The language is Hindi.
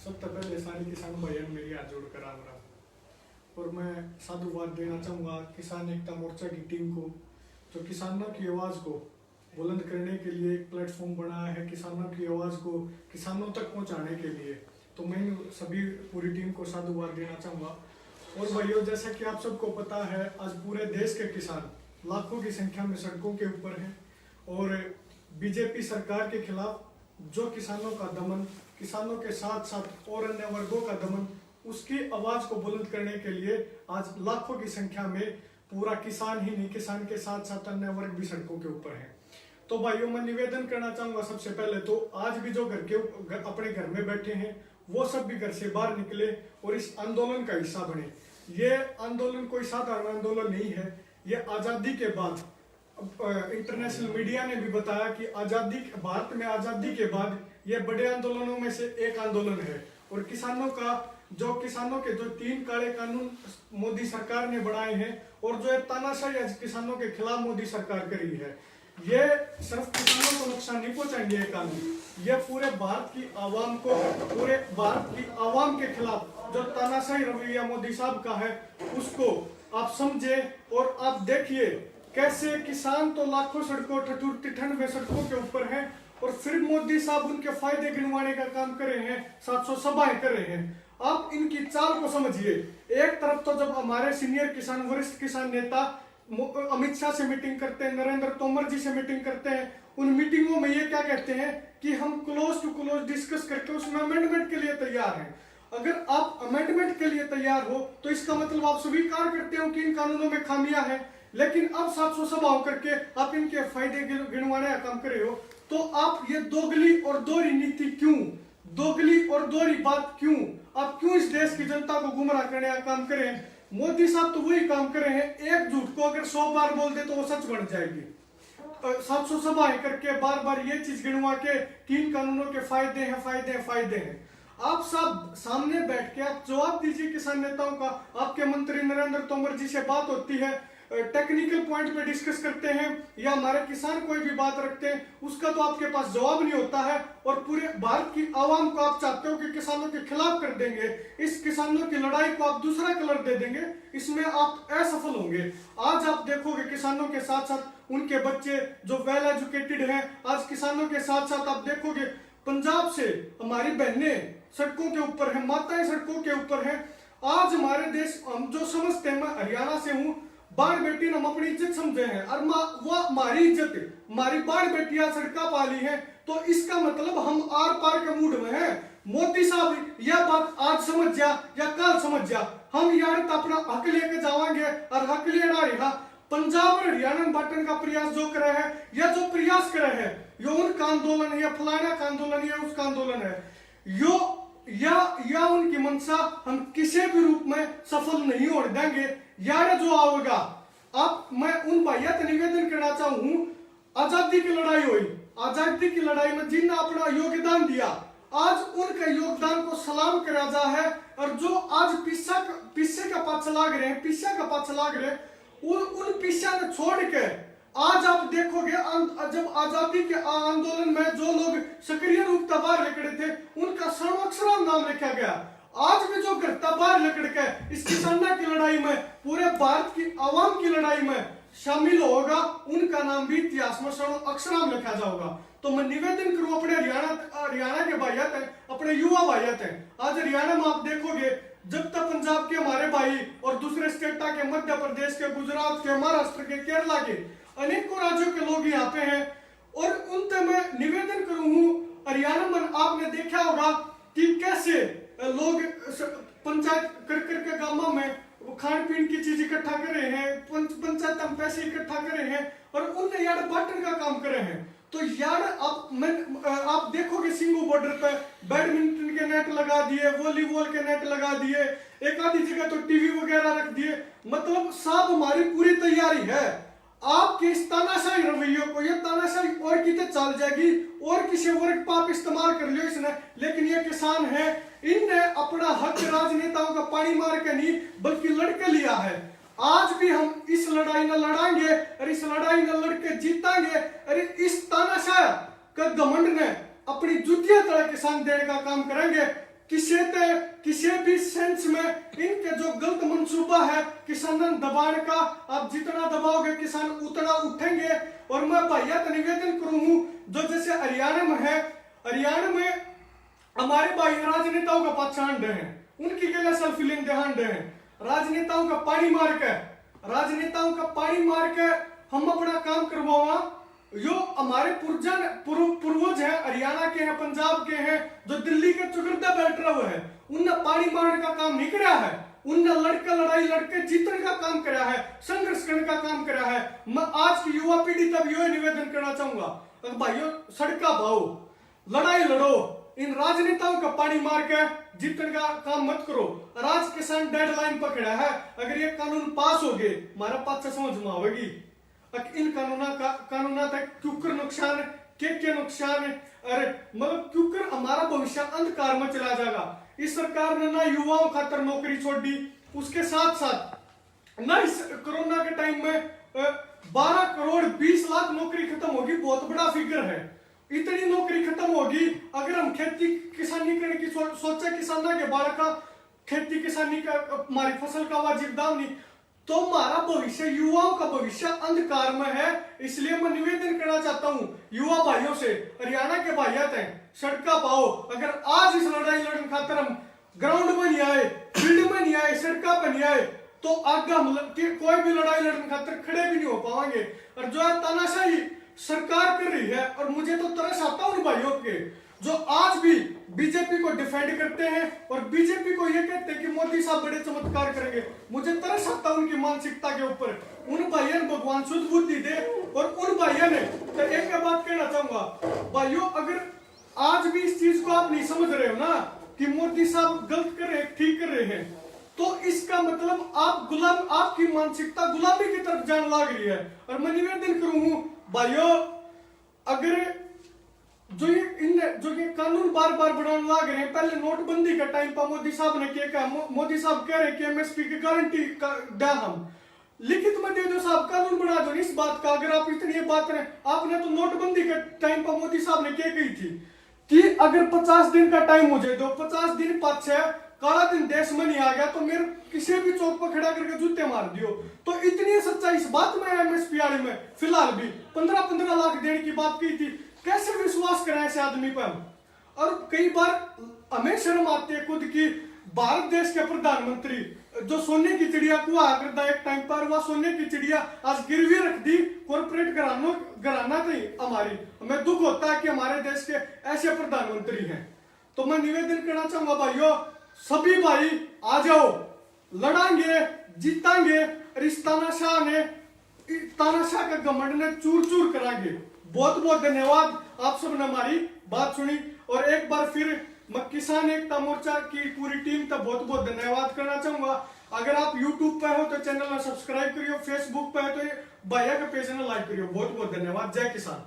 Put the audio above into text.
सबसे पहले सारे किसान भाइयों ने मेरी हाथ जोड़कर राम राम। और मैं साधुवाद देना चाहूँगा किसान एकता मोर्चा की टीम को, जो किसानों की आवाज़ को बुलंद करने के लिए एक प्लेटफॉर्म बनाया है, किसानों की आवाज़ को किसानों तक पहुँचाने के लिए। तो मैं सभी पूरी टीम को साधुवाद देना चाहूँगा। और भाइयों, जैसा कि आप सबको पता है, आज पूरे देश के किसान लाखों की संख्या में सड़कों के ऊपर हैं और बीजेपी सरकार के खिलाफ जो किसानों का दमन, किसानों के साथ साथ और अन्य वर्गों का दमन, उसकी आवाज को बुलंद करने के लिए आज लाखों की संख्या में पूरा किसान ही नहीं, किसान के साथ साथ अन्य वर्ग भी सड़कों के ऊपर हैं। तो भाइयों, मैं निवेदन करना चाहूंगा सबसे पहले तो आज भी जो अपने घर में बैठे हैं वो सब भी घर से बाहर निकले और इस आंदोलन का हिस्सा बने। ये आंदोलन कोई साधारण आंदोलन नहीं है। ये आजादी के बाद इंटरनेशनल मीडिया ने भी बताया कि भारत में आजादी के बाद ये बड़े आंदोलनों में से एक आंदोलन है। और किसानों के जो 3 काले कानून मोदी सरकार ने बनाए हैं और जो तानाशाही आज किसानों के खिलाफ मोदी सरकार करी है, ये सिर्फ किसानों को नुकसान नहीं पहुंचाएंगे। ये कानून ये पूरे भारत की आवाम को, पूरे भारत की आवाम के खिलाफ जो तानाशाही रवैया मोदी साहब का है उसको आप समझे। और आप देखिए कैसे किसान तो लाखों सड़कों, ठंड में सड़कों के ऊपर हैं और फिर मोदी साहब उनके फायदे गिनवाने का काम कर रहे हैं, 700 सभाएं कर रहे हैं। आप इनकी चाल को समझिए। एक तरफ तो जब हमारे सीनियर किसान, वरिष्ठ किसान नेता अमित शाह से मीटिंग करते हैं, नरेंद्र तोमर जी से मीटिंग करते हैं, उन मीटिंगों में ये क्या कहते हैं कि हम क्लोज टू क्लोज डिस्कस करके उसमें अमेंडमेंट के लिए तैयार हैं। अगर आप अमेंडमेंट के लिए तैयार हो तो इसका मतलब आप स्वीकार करते हो कि इन कानूनों में खामियां हैं। लेकिन अब 700 सभाओं करके आप इनके फायदे गिनवाने का काम कर रहे हो। तो आप ये दोगली और दोहरी नीति क्यों, दोगली और दोहरी बात क्यों, आप क्यों इस देश की जनता को गुमराह करने का काम करें? मोदी साहब तो वही काम कर रहे हैं, एक झूठ को अगर 100 बार बोल दे तो वो सच बन जाएगी। 700 सभाएं करके बार बार ये चीज गिनवा के 3 कानूनों के फायदे हैं, फायदे हैं, फायदे हैं। आप सब सामने बैठ के आप जवाब दीजिए किसान नेताओं का। आपके मंत्री नरेंद्र तोमर जी से बात होती है, टेक्निकल पॉइंट पे डिस्कस करते हैं या हमारे किसान कोई भी बात रखते हैं, उसका तो आपके पास जवाब नहीं होता है। और पूरे भारत की आवाम को आप चाहते हो कि किसानों के खिलाफ कर देंगे, इस किसानों की लड़ाई को आप दूसरा कलर दे देंगे, इसमें आप असफल होंगे। आज आप देखोगे किसानों के साथ साथ उनके बच्चे जो वेल एजुकेटेड हैं, आज किसानों के साथ साथ आप देखोगे पंजाब से हमारी बहनें सड़कों के ऊपर हैं, माताएं सड़कों के ऊपर हैं। आज हमारे देश, हम जो समझते हैं, मैं हरियाणा से हूँ, बाढ़ बेटी हम अपनी इज्जत समझे हैं और वो हमारी इज्जत है, हमारी बाढ़ बेटियां सड़का पाली है। तो इसका मतलब हम आर पार के मूड में हैं। मोदी साहब यह बात आज समझ जा या कल समझ जा, हम यार तो अपना हक लेके जावांगे और हक लेना रहा। पंजाब और हरियाणा बांटने का प्रयास जो करे है या जो प्रयास करे है, यो उनका आंदोलन है या फलाना का आंदोलन है या उसका आंदोलन है, यो या उनकी मंशा हम किसी भी रूप में सफल नहीं हो देंगे। यार जो आओगा आप, मैं उन भैया से निवेदन करना चाहूँ, आजादी की लड़ाई हुई, आजादी की लड़ाई में जिनने अपना योगदान दिया, आज उनके योगदान को सलाम करा जा है। और जो आज पीछे का पाछा लाग रहे हैं, उन पीछा ने छोड़ के आज आप देखोगे जब आजादी के आंदोलन में जो लोग सक्रिय रूप से बाहर निकले थे उनका सर्वाक्षराम नाम लिखा गया। आज भी जो घरता बाहर निकल के इस किसानों की लड़ाई में, पूरे भारत की आवाम की लड़ाई में शामिल होगा, उनका नाम भी इतिहास में सर्वाक्षराम लिखा जाएगा। तो मैं निवेदन करूं अपने हरियाणा के भाइयों थे, अपने युवा भाइयों थे, आज हरियाणा में आप देखोगे जब तक पंजाब के हमारे भाई और दूसरे स्टेट के, मध्य प्रदेश के, गुजरात के, महाराष्ट्र के, केरला के अनेकों राज्यों के लोग यहाँ पे हैं। और उनसे मैं निवेदन करूँ, हरियाणा में आपने देखा होगा कि कैसे लोग पंचायत कर के गांवों में खान पीन की चीज इकट्ठा कर रहे हैं, पंचायत में पैसे इकट्ठा कर रहे हैं और उनने यार बांटने का काम कर रहे हैं। तो यार आप देखोगे सिंगू बॉर्डर पे बैडमिंटन के नेट लगा दिए, वॉलीबॉल के नेट लगा दिए, एक आधी जगह तो टीवी वगैरह रख दिए। मतलब सब हमारी पूरी तैयारी है। आपके इस तानाशाही रवैयों को, ये तानाशाही और कितने चल जाएगी और किसी वर्ग पर आप इस्तेमाल कर लियो इसने, लेकिन ये किसान है, इनने अपना हक राजनेताओं का पानी मार के नहीं बल्कि लड़के लिया है। आज भी हम इस लड़ाई न लड़ाएंगे और इस लड़ाई न लड़के जीतेंगे। अरे इस तानाशाह का घमंड ने अपनी जुतियां तले किसान देने का काम करेंगे, किसी भी सेंस में इनके जो गलत मंसूबा है किसानों दबाने का, आप जितना दबाओगे किसान उतना उठेंगे। और मैं भैया निवेदन करूँ जो जैसे हरियाणा में है, हरियाणा में हमारे भाई राजनेताओं का पहचान रहे हैं, उनकी गले सेल्फी लेन दहान रहे हैं, राजनेताओं का पानी मार के हम अपना काम करवावा। यो हमारे पूर्वज है, हरियाणा के हैं, पंजाब के हैं, जो दिल्ली के चुगरदा बैठ रहे हैं, उनने पानी मारने का काम नहीं कराया है, उनने लड़ाई लड़के जीतने का काम कराया है, संघर्ष करने का काम कराया है। मैं आज की युवा पीढ़ी तब यो निवेदन करना चाहूंगा, भाइयों सड़का भाओ, लड़ाई लड़ो, इन राजनेताओं का पानी मार के जीतने का काम मत करो। राज किसान डेडलाइन पर खड़ा है, अगर ये कानून पास हो गए हमारा पास समझ में आवेगी इन कानूना तक क्योंकर नुकसान है, क्या नुकसान है, अरे मतलब क्योंकर हमारा भविष्य अंधकार में चला जाएगा। इस सरकार ने ना युवाओं खातर नौकरी छोड़ दी, उसके साथ साथ ना इस कोरोना के टाइम में 12 करोड़ 20 लाख नौकरी खत्म होगी, बहुत बड़ा फिगर है। इतनी नौकरी खत्म होगी अगर हम खेती किसानी करने की सोचे, किसाना के बारे का खेती किसानी का हमारी फसल का वाजिब दाम नहीं, तो हमारा भविष्य, युवाओं का भविष्य अंधकार में है। इसलिए मैं निवेदन करना चाहता हूँ युवा भाइयों से, हरियाणा के भाइयों से, सड़का पाओ। अगर आज इस लड़ाई लड़ने खातर हम ग्राउंड में नहीं आए, फील्ड में नहीं आए, सड़का पर नहीं आए, तो आगे हम कोई भी लड़ाई लड़ने खातर खड़े भी नहीं हो पाएंगे। और जो है तानाशाही सरकार कर रही है, और मुझे तो तरस आता उन भाइयों के जो आज भी बीजेपी को डिफेंड करते हैं और बीजेपी को ये कहते हैं कि मोदी साहब बड़े चमत्कार करेंगे। मुझे तरस आता उनकी मानसिकता के ऊपर। उन भाइयों ने भगवान शुद्ध बुद्धि दे, और उन भाइयों ने तो एक बात कहना चाहूंगा भाइयों, अगर आज भी इस चीज को आप नहीं समझ रहे हो ना कि मोदी साहब गलत कर रहे हैं, ठीक कर रहे हैं, तो इसका मतलब आप आपकी मानसिकता गुलामी की तरफ जाने लग रही है। और मैं निवेदन करूँ भाइयों, अगर जो ये कानून बार बार बढ़ाने लग रहे हैं, पहले नोटबंदी का टाइम पर मोदी साहब ने क्या कहा, मोदी साहब कह रहे हैं कि एमएसपी की गारंटी दे, हम लिखित में दे दो साहब, कानून बना दो इस बात का। अगर आप इतनी बात करें, आपने तो नोटबंदी के टाइम पर मोदी साहब ने क्या कही थी कि अगर 50 दिन का टाइम मुझे दो, 50 दिन पाछे काला दिन देश में नहीं आ गया तो मेरे किसी भी चौक पर खड़ा करके जूते मार दियो। तो इतनी सच्चाई इस बात में एमएसपी वाले में फिलहाल भी 15-15 लाख देने की बात की थी। कैसे विश्वास करें ऐसे आदमी पर हम? और कई बार हमें शर्म आती है खुद की, भारत देश के प्रधानमंत्री जो सोने की चिड़िया को करता एक टाइम पर, वह सोने की चिड़िया आज गिरवी रख दी कॉर्पोरेट घराना थी हमारी। हमें दुख होता है कि हमारे देश के ऐसे प्रधानमंत्री हैं। तो मैं निवेदन करना चाहूंगा भाइयों, सभी भाई आ जाओ, लड़ांगे, जीतांगे, इस तानाशाह का घमंड ने चूर चूर करांगे। बहुत बहुत धन्यवाद, आप सबने हमारी बात सुनी। और एक बार फिर मैं किसान एकता मोर्चा की पूरी टीम का बहुत बहुत धन्यवाद करना चाहूंगा। अगर आप YouTube पे हो तो चैनल में सब्सक्राइब करियो, फेसबुक पे है तो भैया के पेज में लाइक करियो। बहुत बहुत धन्यवाद। जय किसान।